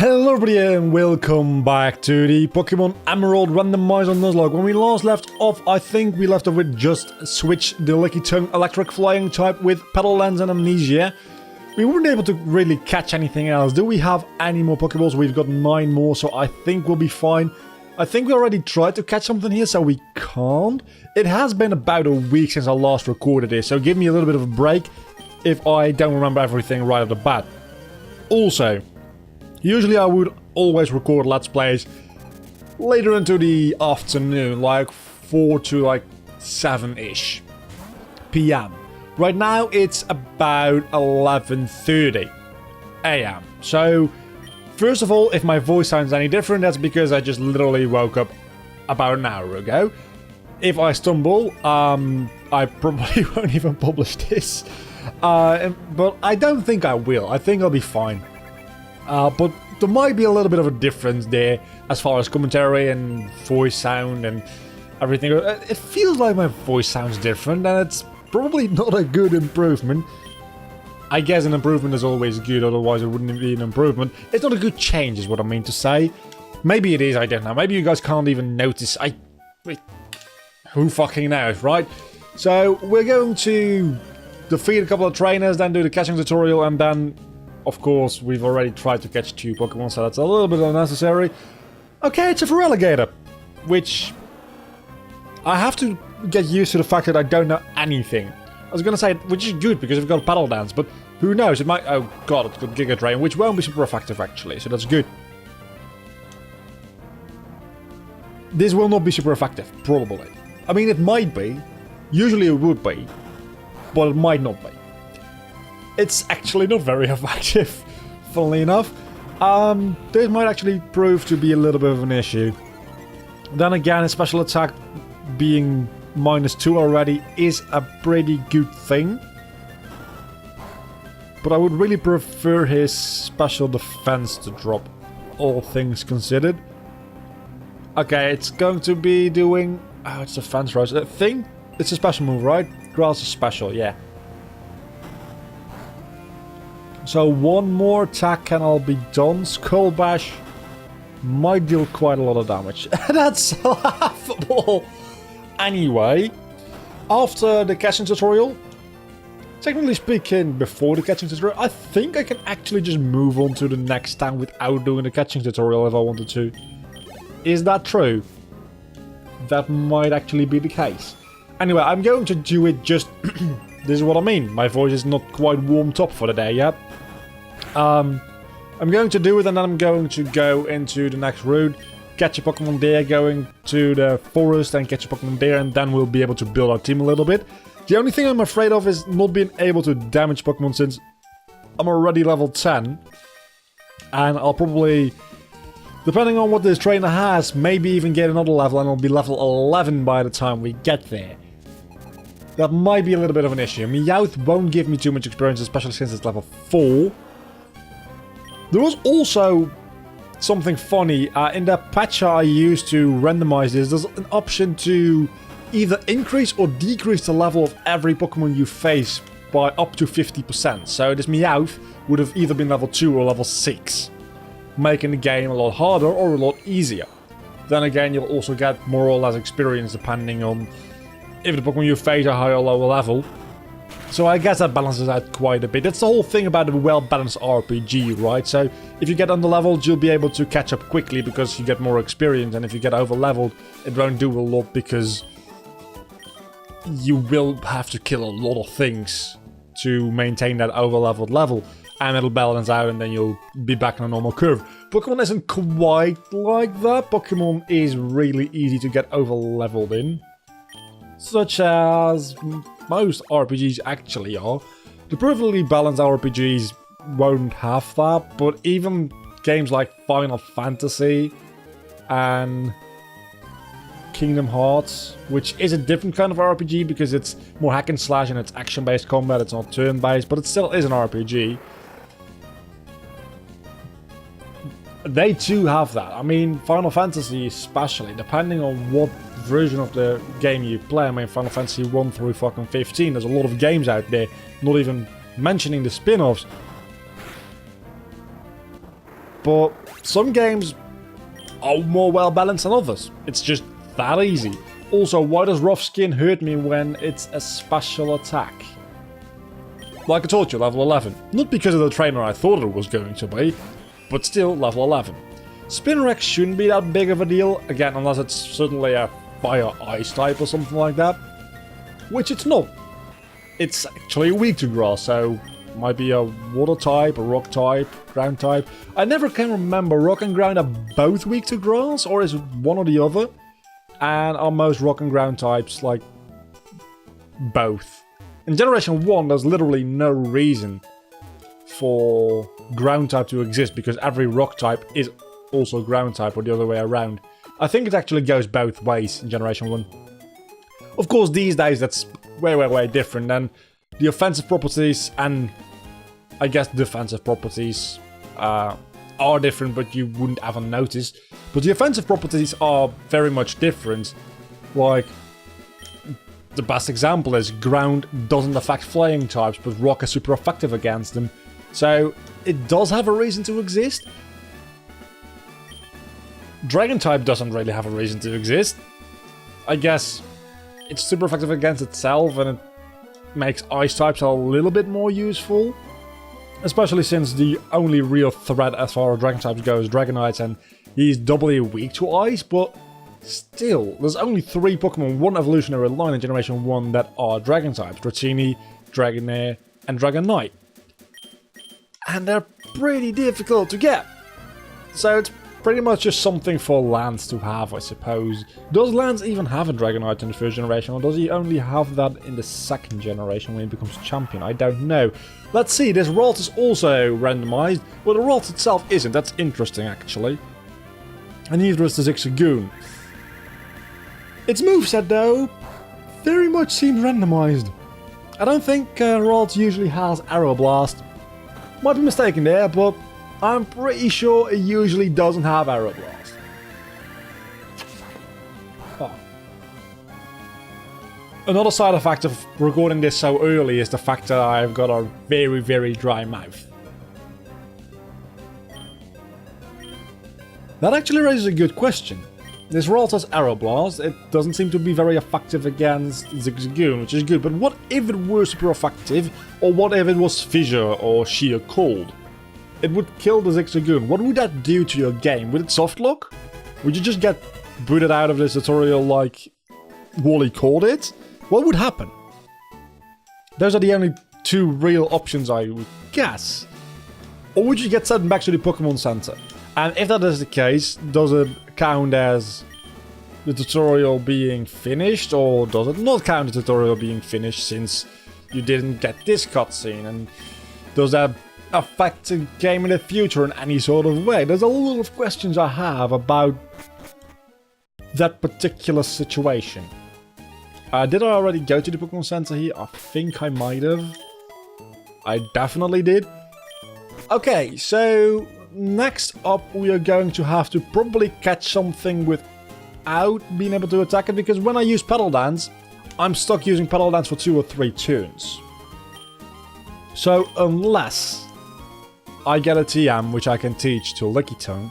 Hello everybody and welcome back to the Pokemon Emerald Randomizer Nuzlocke. When we last left off, I think we left off with just Switch, the Lickitung electric flying type with Petal Lens and Amnesia. We weren't able to really catch anything else. Do we have any more Pokeballs? We've got 9 more, so I think we'll be fine. I think we already tried to catch something here, so we can't. It has been about a week since I last recorded this, so give me a little bit of a break if I don't remember everything right off the bat. Also, usually I would always record Let's Plays later into the afternoon, like 4 to like 7-ish PM. Right now it's about 11:30 AM. So, first of all, if my voice sounds any different, that's because I just literally woke up about an hour ago. If I stumble, I probably won't even publish this. But I don't think I will. I think I'll be fine. But there might be a little bit of a difference there as far as commentary and voice sound and everything. It feels like my voice sounds different, and it's probably not a good improvement. I guess an improvement is always good, otherwise it wouldn't be an improvement. It's not a good change is what I mean to say. Maybe it is, I don't know. Maybe you guys can't even notice. Who fucking knows, right? So we're going to defeat a couple of trainers, then do the catching tutorial, and then, of course, we've already tried to catch 2 Pokemon, so that's a little bit unnecessary. Okay, it's a Feraligatr, which I have to get used to the fact that I don't know anything. I was gonna say, which is good because we've got Petal Dance, but who knows? It might. Oh god, it's got Giga Drain, which won't be super effective actually, so that's good. This will not be super effective, probably. I mean, it might be. Usually it would be, but it might not be. It's actually not very effective, funnily enough. This might actually prove to be a little bit of an issue. Then again, his special attack being -2 already is a pretty good thing. But I would really prefer his special defense to drop, all things considered. Okay, it's going to be doing... Oh, it's a Fence Rose. Thing? It's a special move, right? Grass is special, yeah. So one more attack and I'll be done. Skull Bash might deal quite a lot of damage. That's laughable. Anyway, after the catching tutorial, technically speaking, before the catching tutorial, I think I can actually just move on to the next town without doing the catching tutorial if I wanted to. Is that true? That might actually be the case. Anyway, I'm going to do it just... This is what I mean. My voice is not quite warmed up for the day yet. I'm going to do it and then I'm going to go into the next route. Catch a Pokemon there, going to the forest and catch a Pokemon there, and then we'll be able to build our team a little bit. The only thing I'm afraid of is not being able to damage Pokemon since I'm already level 10. And I'll probably, depending on what this trainer has, maybe even get another level and I'll be level 11 by the time we get there. That might be a little bit of an issue. Meowth won't give me too much experience, especially since it's level 4. There was also something funny. In the patch I used to randomize this, there's an option to either increase or decrease the level of every Pokemon you face by up to 50%. So this Meowth would have either been level 2 or level 6, making the game a lot harder or a lot easier. Then again, you'll also get more or less experience depending on if the Pokemon you face are high or lower level. So I guess that balances out quite a bit. That's the whole thing about a well-balanced RPG, right? So if you get under-leveled, you'll be able to catch up quickly because you get more experience. And if you get over-leveled, it won't do a lot because you will have to kill a lot of things to maintain that over-leveled level. And it'll balance out and then you'll be back on a normal curve. Pokemon isn't quite like that. Pokemon is really easy to get over-leveled in. Such as most RPGs actually are. The perfectly balanced RPGs won't have that, but even games like Final Fantasy and Kingdom Hearts, which is a different kind of RPG because it's more hack and slash and it's action-based combat, it's not turn-based, but it still is an RPG. They too have that. I mean, Final Fantasy especially, depending on what version of the game you play. I mean, Final Fantasy 1 through fucking 15, there's a lot of games out there, not even mentioning the spin-offs. but some games are more well balanced than others. It's just that easy. Also, why does rough skin hurt me when it's a special attack? Like I told you, level 11. Not because of the trainer I thought it was going to be, but still level 11. Spin wreck shouldn't be that big of a deal, again, unless it's certainly a fire ice type or something like that. Which it's not. It's actually weak to grass, so might be a water type, a rock type, ground type. I never can remember, rock and ground are both weak to grass, or is it one or the other? And are most rock and ground types like both? In Generation 1, there's literally no reason for ground type to exist because every rock type is also ground type or the other way around. I think it actually goes both ways in Generation 1. Of course, these days that's way different, and the offensive properties and I guess defensive properties are different, but you wouldn't ever notice. But the offensive properties are very much different. Like, the best example is ground doesn't affect flying types, but rock is super effective against them. So it does have a reason to exist. Dragon type doesn't really have a reason to exist. I guess it's super effective against itself, and it makes ice types a little bit more useful. Especially since the only real threat as far as dragon types go is Dragonite, and he's doubly weak to ice, but still, there's only 3 Pokemon, 1 evolutionary line in Generation 1 that are dragon types. Dratini, Dragonair, and Dragonite. And they're pretty difficult to get. So it's pretty much just something for Lance to have, I suppose. Does Lance even have a Dragonite in the first generation, or does he only have that in the second generation when he becomes champion? I don't know. Let's see, this Ralt is also randomized. Well, the Ralt itself isn't, that's interesting actually. And neither is the Zigzagoon. Its moveset, though, very much seems randomized. I don't think Ralt usually has Aeroblast. Might be mistaken there, but I'm pretty sure it usually doesn't have Aeroblast. Oh. Another side effect of recording this so early is the fact that I've got a very dry mouth. That actually raises a good question. This Ralt has Aeroblast, it doesn't seem to be very effective against Zigzagoon, which is good, but what if it were super effective, or what if it was Fissure or Sheer Cold? It would kill the Zigzagoon. What would that do to your game? Would it softlock? Would you just get booted out of this tutorial like Wally called it? What would happen? Those are the only 2 real options I would guess. Or would you get sent back to the Pokemon Center? And if that is the case, does it count as the tutorial being finished, or does it not count the tutorial being finished since you didn't get this cutscene? And does that affect the game in the future in any sort of way? There's a lot of questions I have about that particular situation. Did I already go to the Pokemon Center here? I think I might have. I definitely did. Okay, so next up we are going to have to probably catch something without being able to attack it, because when I use Petal Dance, I'm stuck using Petal Dance for 2 or 3 turns. So unless I get a TM which I can teach to Lickitung,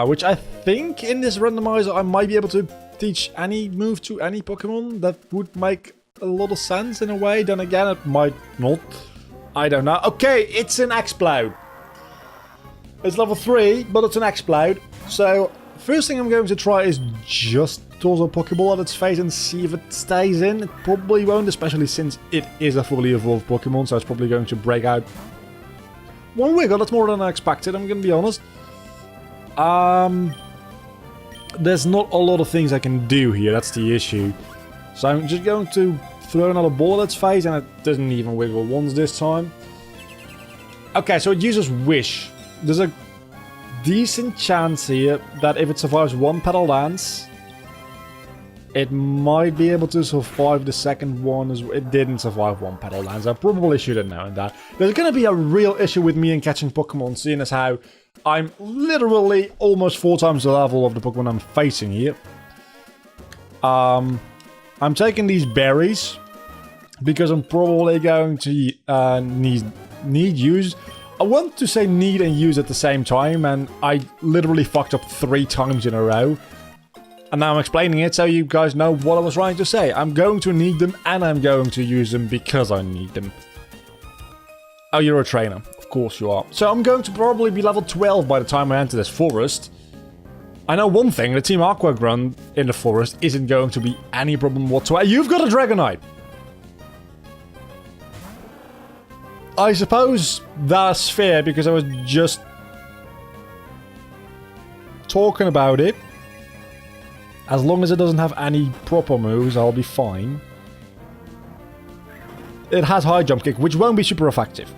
which I think in this randomizer I might be able to teach any move to any Pokemon, that would make a lot of sense in a way. Then again, it might not. I don't know. Okay, it's an Explode. It's level 3, but it's an Explode. So, first thing I'm going to try is just toss a Pokeball at its face and see if it stays in. It probably won't, especially since it is a fully evolved Pokemon, so it's probably going to break out. 1 wiggle, that's more than I expected, I'm going to be honest. There's not a lot of things I can do here, that's the issue. So I'm just going to throw another ball at its face, and it doesn't even wiggle once this time. Okay, so it uses Wish. There's a decent chance here that if it survives 1 Petal Dance, it might be able to survive the second one. It didn't survive 1 Petal Dance. I probably should have known that. There's going to be a real issue with me in catching Pokemon, seeing as how I'm literally almost 4 times the level of the Pokemon I'm facing here. I'm taking these berries because I'm probably going to need use. want to say need and use at the same time, and I literally fucked up 3 times in a row. And now I'm explaining it so you guys know what I was trying to say. I'm going to need them, and I'm going to use them because I need them. Oh, you're a trainer. Of course you are. So I'm going to probably be level 12 by the time I enter this forest. I know one thing, the Team Aqua run in the forest isn't going to be any problem whatsoever. You've got a Dragonite! I suppose that's fair because I was just talking about it. As long as it doesn't have any proper moves, I'll be fine. It has high jump kick, which won't be super effective.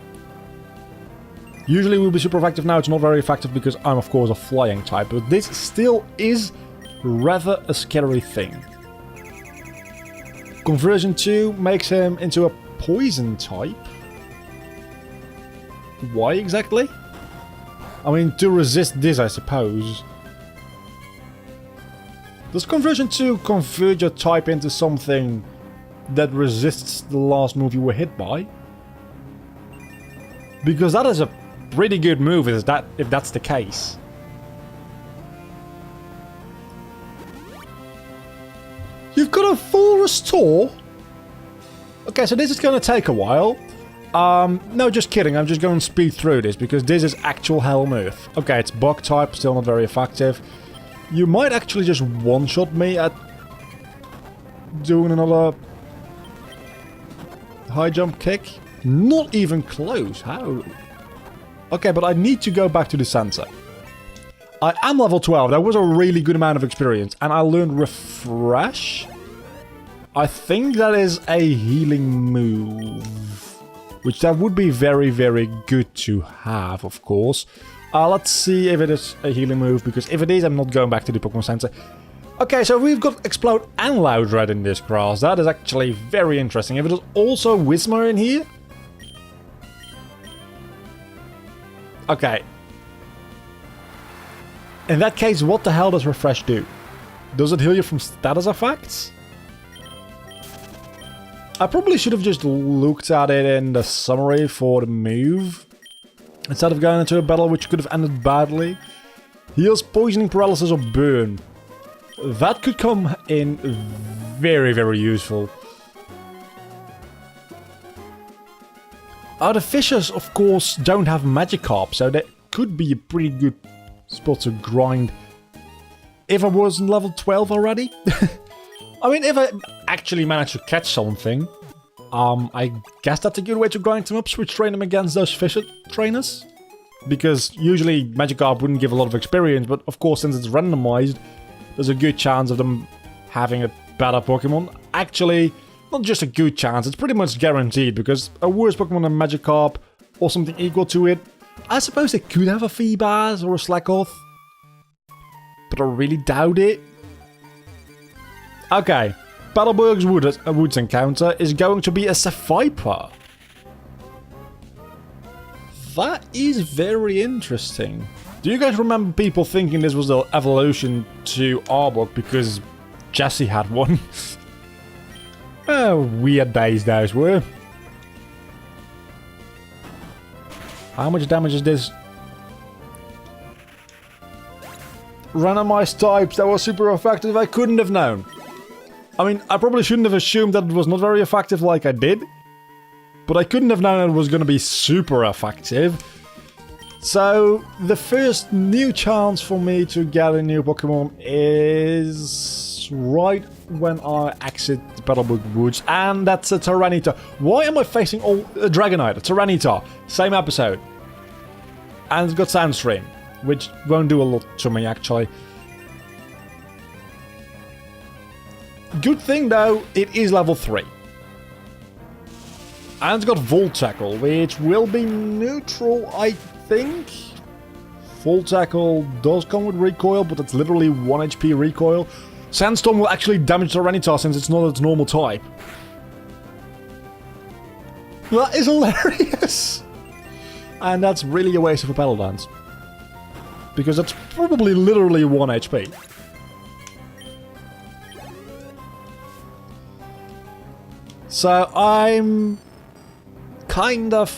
Usually will be super effective. Now it's not very effective because I'm of course a flying type, but this still is rather a scary thing. Conversion 2 makes him into a poison type. Why exactly? I mean, to resist this, I suppose. Does conversion 2 convert your type into something that resists the last move you were hit by? Because that is a pretty good move if that's the case. You've got a full restore? Okay, so this is going to take a while. No, just kidding. I'm just going to speed through this because this is actual hell on earth. Okay, it's bug type, still not very effective. You might actually just one-shot me at doing another high jump kick. Not even close. How? Okay, but I need to go back to the center. I am level 12. That was a really good amount of experience. And I learned Refresh. I think that is a healing move. Which that would be very, very good to have, of course. Let's see if it is a healing move, because if it is, I'm not going back to the Pokemon Center. Okay, so we've got Explode and Loud Red in this grass. That is actually very interesting. If it is also Whismur in here... Okay. In that case, what the hell does Refresh do? Does it heal you from status effects? I probably should have just looked at it in the summary for the move. Instead of going into a battle which could have ended badly. Heals poisoning, paralysis, or burn. That could come in very, very useful. The fishes, of course, don't have Magikarp, so that could be a pretty good spot to grind. If I wasn't level 12 already. I mean, if I actually managed to catch something, I guess that's a good way to grind them up, switch train them against those fish trainers. Because usually Magikarp wouldn't give a lot of experience, but of course since it's randomized, there's a good chance of them having a better Pokemon. Actually, not just a good chance, it's pretty much guaranteed, because a worse Pokemon than Magikarp, or something equal to it, I suppose it could have a Feebas or a Slackoth. But I really doubt it. Okay, Battleburg's Woods encounter is going to be a Saphipa. That is very interesting. Do you guys remember people thinking this was the evolution to Arbok because Jesse had one? Weird days those were. How much damage is this? Randomized types that was super effective, I couldn't have known. I mean, I probably shouldn't have assumed that it was not very effective like I did. But I couldn't have known it was going to be super effective. So, the first new chance for me to get a new Pokemon is right when I exit the Battleburg Woods, and that's a Tyranitar. Why am I facing a Dragonite? A Tyranitar. Same episode. And it's got Sandstream, which won't do a lot to me, actually. Good thing, though, it is level 3. And it's got Volt Tackle, which will be neutral, I think. Volt Tackle does come with recoil, but it's literally 1 HP recoil. Sandstorm will actually damage Tyranitar since it's not its normal type. That is hilarious! And that's really a waste of a Battle Dance. Because that's probably literally 1 HP. So I'm kind of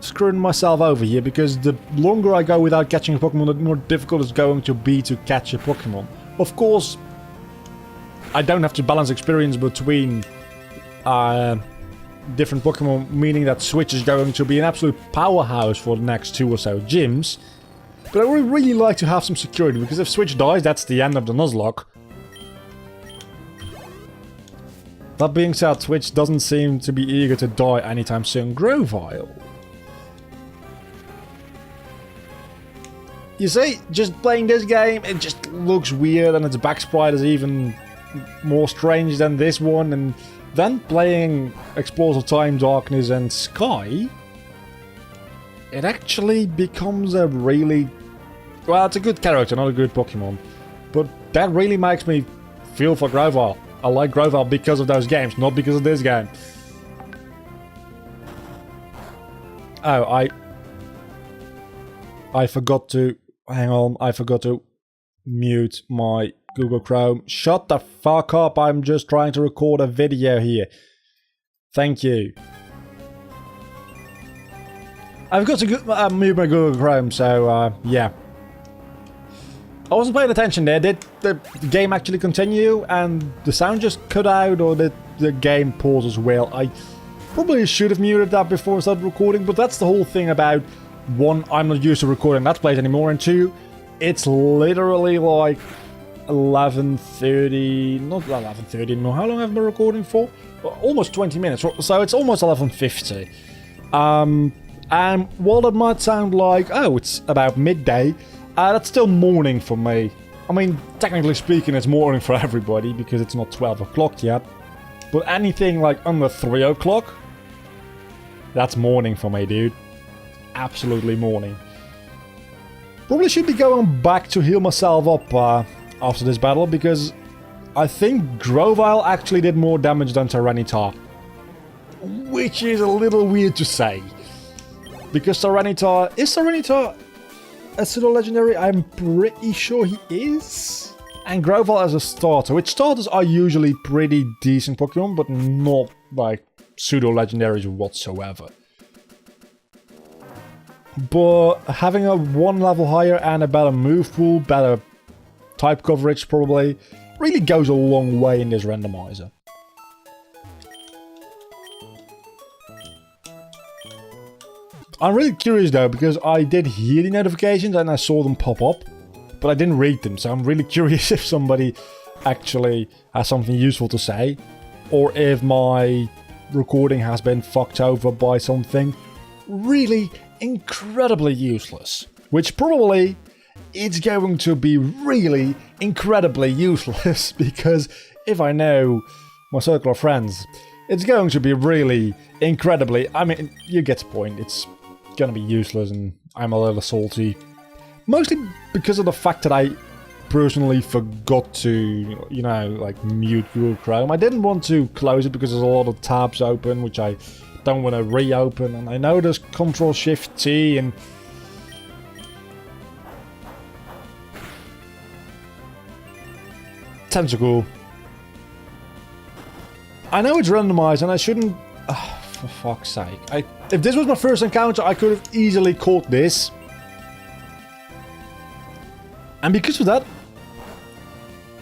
screwing myself over here, because the longer I go without catching a Pokemon, the more difficult it's going to be to catch a Pokemon. Of course, I don't have to balance experience between different Pokemon, meaning that Switch is going to be an absolute powerhouse for the next 2 or so gyms. But I would really like to have some security, because if Switch dies, that's the end of the Nuzlocke. That being said, Switch doesn't seem to be eager to die anytime soon. Grovyle. You see, just playing this game, it just looks weird, and its back sprite is even more strange than this one, and then playing Explosive Time, Darkness and Sky, it actually becomes a really... Well, it's a good character, not a good Pokemon. But that really makes me feel for Grovyle. I like Grovyle because of those games, not because of this game. Oh, I forgot to... Hang on, I forgot to mute my Google Chrome. Shut the fuck up, I'm just trying to record a video here. Thank you. I've got to mute my Google Chrome, so yeah. I wasn't paying attention there. Did the game actually continue and the sound just cut out, or did the game pause as well? I probably should have muted that before I started recording, but that's the whole thing about, one, I'm not used to recording Let's Plays anymore, and two, it's literally like 11:30, not 11:30 anymore. How long have I been recording for? Almost 20 minutes, so it's almost 11:50. And while that might sound like, oh, it's about midday, that's still morning for me. I mean, technically speaking, it's morning for everybody because it's not 12 o'clock yet. But anything like under 3 o'clock, that's morning for me, dude. Absolutely morning. Probably should be going back to heal myself up after this battle, because I think Grovyle actually did more damage than Tyranitar. Which is a little weird to say. Because Tyranitar... Is Tyranitar a pseudo-legendary? I'm pretty sure he is. And Grovyle as a starter, which starters are usually pretty decent Pokemon, but not like pseudo-legendaries whatsoever. But having a 1 level higher and a better move pool, better type coverage probably, really goes a long way in this randomizer. I'm really curious though, because I did hear the notifications and I saw them pop up, but I didn't read them, so I'm really curious if somebody actually has something useful to say, or if my recording has been fucked over by something really incredibly useless. Which probably it's going to be really incredibly useless, because if I know my circle of friends, it's going to be really incredibly... I mean, you get the point. It's gonna be useless and I'm a little salty. Mostly because of the fact that I personally forgot to, you know, like mute Google Chrome. I didn't want to close it because there's a lot of tabs open, which I don't want to reopen, and I know there's Ctrl-Shift-T and... Tentacle. I know it's randomized and I shouldn't... for fuck's sake. If this was my first encounter, I could have easily caught this. And because of that,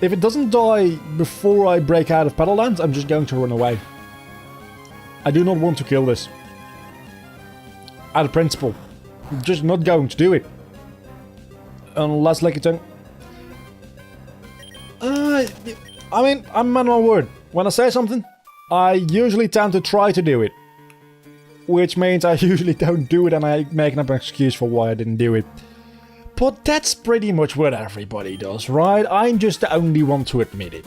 if it doesn't die before I break out of Petallands, I'm just going to run away. I do not want to kill this. Out of principle. I'm just not going to do it. Unless Lickitung... I mean, I'm a man of my word. When I say something, I usually tend to try to do it. Which means I usually don't do it and I make up an excuse for why I didn't do it. But that's pretty much what everybody does, right? I'm just the only one to admit it.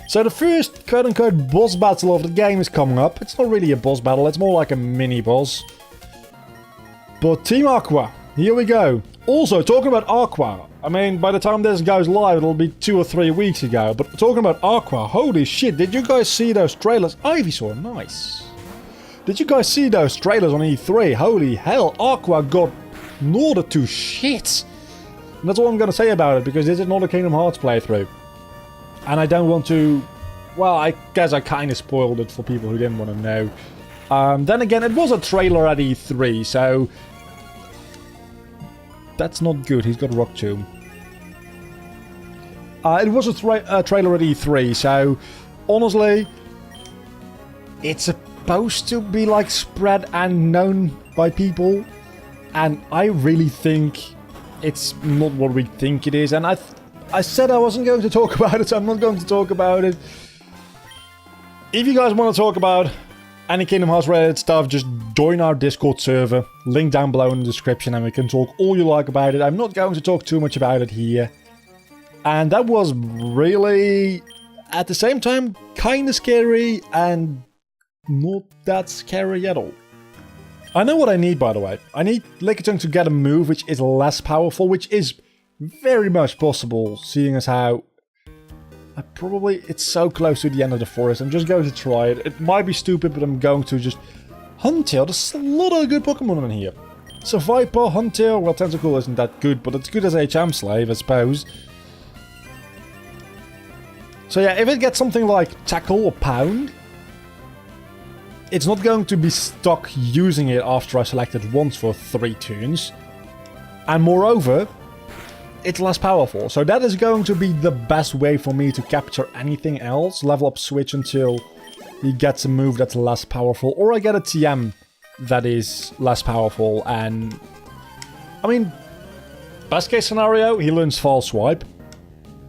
So the first quote-unquote boss battle of the game is coming up. It's not really a boss battle, it's more like a mini-boss. But Team Aqua, here we go. Also, talking about Aqua, I mean, by the time this goes live, it'll be 2 or 3 weeks ago. But talking about Aqua, holy shit, did you guys see those trailers? Ivysaur, nice. Did you guys see those trailers on E3? Holy hell, Aqua got Norder to shit. And that's all I'm going to say about it, because this is not a Kingdom Hearts playthrough. And I don't want to... Well, I guess I kind of spoiled it for people who didn't want to know. Then again, it was a trailer at E3, so that's not good. He's got Rock Tomb. It was a trailer at E3, so honestly, it's supposed to be like spread and known by people, and I really think it's not what we think it is. And I said I wasn't going to talk about it, so I'm not going to talk about it. If you guys want to talk about any Kingdom Hearts related stuff, just join our Discord server. Link down below in the description, and we can talk all you like about it. I'm not going to talk too much about it here. And that was really, at the same time, kind of scary and not that scary at all. I know what I need, by the way. I need Lickitung to get a move which is less powerful, which is very much possible, seeing as how it's so close to the end of the forest. I'm just going to try it. It might be stupid, but I'm going to just... Huntail, there's a lot of good Pokemon in here. So Viper, Huntail, well, Tentacool isn't that good, but it's good as HM Slave, I suppose. So yeah, if it gets something like Tackle or Pound, it's not going to be stuck using it after I select it once for 3 turns. And moreover, it's less powerful. So that is going to be the best way for me to capture anything else. Level up Switch until he gets a move that's less powerful. Or I get a TM that is less powerful. And I mean, best case scenario, he learns False Swipe.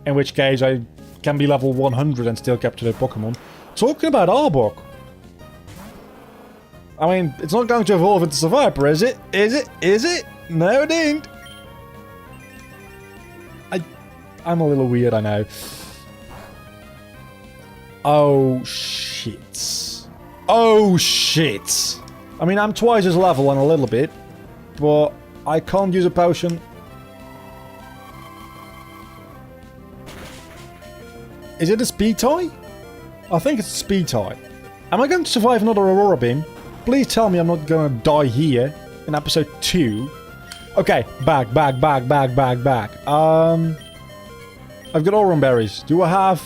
In which case I can be level 100 and still capture the Pokemon. Talking about Arbok. I mean, it's not going to evolve into Viper, is it? Is it? Is it? No, it ain't. I'm a little weird, I know. Oh, shit. Oh, shit. I mean, I'm twice his level and a little bit, but I can't use a potion. Is it a speed tie? I think it's a speed tie. Am I going to survive another Aurora Beam? Please tell me I'm not going to die here in episode 2. Okay, back. I've got Auron Berries. Do I have...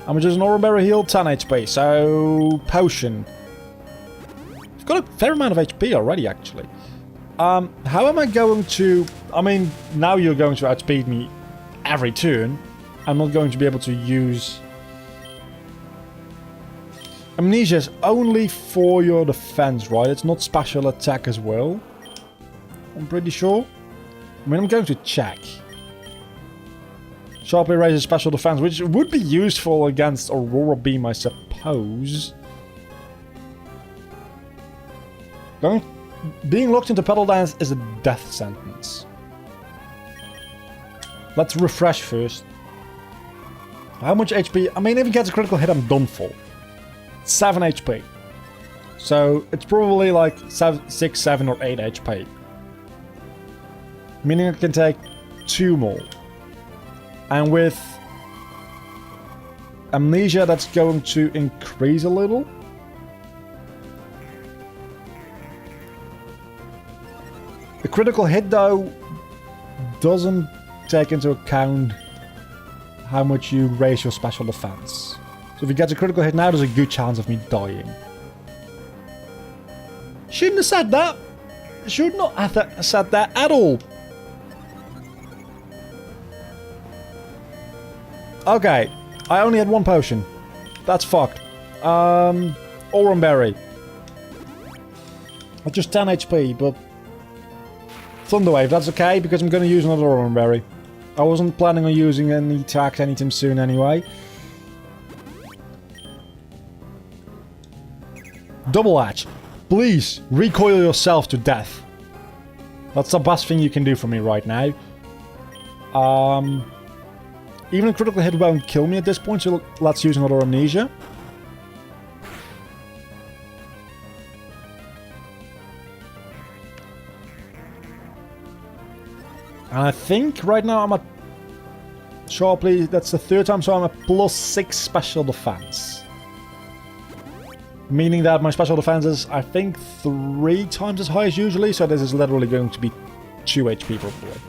How much is an Auron Berry heal? 10 HP. So, potion. I've got a fair amount of HP already, actually. How am I going to... I mean, now you're going to outspeed me every turn. I'm not going to be able to use... Amnesia is only for your defense, right? It's not special attack as well. I'm pretty sure. I mean, I'm going to check. Sharply raises special defense, which would be useful against Aurora Beam, I suppose. Being locked into Petal Dance is a death sentence. Let's refresh first. How much HP? I mean, if it gets a critical hit, I'm done for. 7 HP. So, it's probably like 6, 7, or 8 HP. Meaning I can take 2 more. And with Amnesia, that's going to increase a little. The critical hit, though, doesn't take into account how much you raise your special defense. So if he gets a critical hit now, there's a good chance of me dying. Shouldn't have said that. Should not have said that at all. Okay, I only had 1 potion. That's fucked. Auron Berry. Just 10 HP, but... Thunderwave, that's okay, because I'm going to use another Auron Berry. I wasn't planning on using any attacks anytime soon anyway. Double Hatch. Please, recoil yourself to death. That's the best thing you can do for me right now. Even a critical hit won't kill me at this point, so let's use another Amnesia. And I think right now I'm at... Sharply, that's the 3rd time, so I'm at +6 special defense. Meaning that my special defense is, I think, 3 times as high as usually, so this is literally going to be 2 HP probably.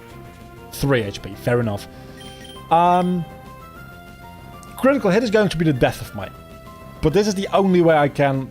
3 HP, fair enough. Critical hit is going to be the death of mine. But this is the only way I can